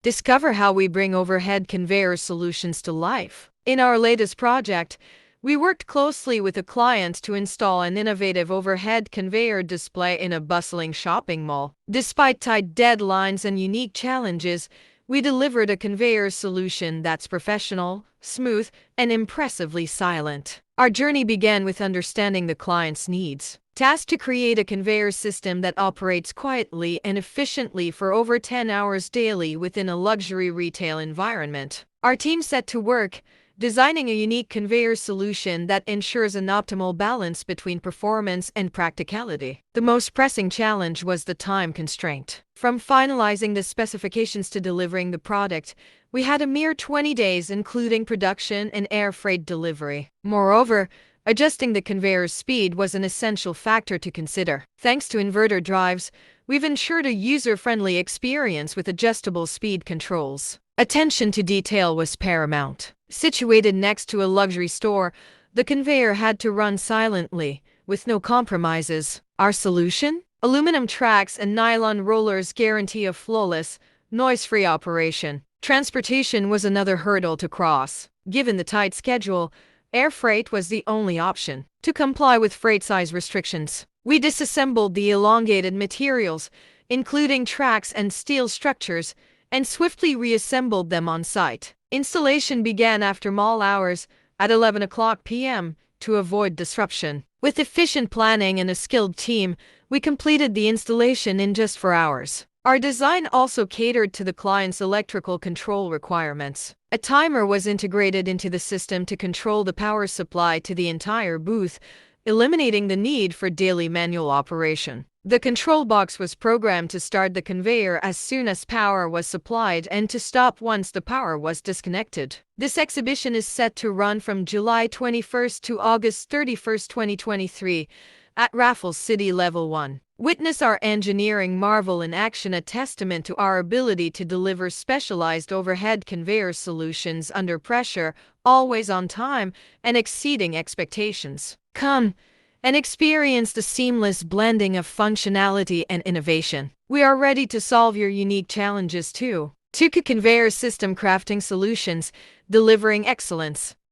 Discover how we bring overhead conveyor solutions to life. In our latest project, we worked closely with a client to install an innovative overhead conveyor display in a bustling shopping mall. Despite tight deadlines and unique challenges, we delivered a conveyor solution that's professional, smooth, and impressively silent. Our journey began with understanding the client's needs. Tasked to create a conveyor system that operates quietly and efficiently for over 10 hours daily within a luxury retail environment. Our team set to work, designing a unique conveyor solution that ensures an optimal balance between performance and practicality. The most pressing challenge was the time constraint. From finalizing the specifications to delivering the product, we had a mere 20 days, including production and air freight delivery. Moreover, adjusting the conveyor's speed was an essential factor to consider. Thanks to inverter drives, we've ensured a user-friendly experience with adjustable speed controls. Attention to detail was paramount. Situated next to a luxury store, the conveyor had to run silently, with no compromises. Our solution? Aluminum tracks and nylon rollers guarantee a flawless, noise-free operation. Transportation was another hurdle to cross. Given the tight schedule, air freight was the only option. To comply with freight size restrictions, we disassembled the elongated materials, including tracks and steel structures, and swiftly reassembled them on site. Installation began after mall hours at 11 o'clock p.m. to avoid disruption. With efficient planning and a skilled team, we completed the installation in just 4 hours. Our design also catered to the client's electrical control requirements. A timer was integrated into the system to control the power supply to the entire booth, eliminating the need for daily manual operation. The control box was programmed to start the conveyor as soon as power was supplied and to stop once the power was disconnected. This exhibition is set to run from July 21st to August 31st, 2023, at Raffles City Level One. Witness our engineering marvel in action, a testament to our ability to deliver specialized overhead conveyor solutions under pressure, always on time, and exceeding expectations. Come and experience the seamless blending of functionality and innovation. We are ready to solve your unique challenges too. TUKU Conveyor System, crafting solutions, delivering excellence.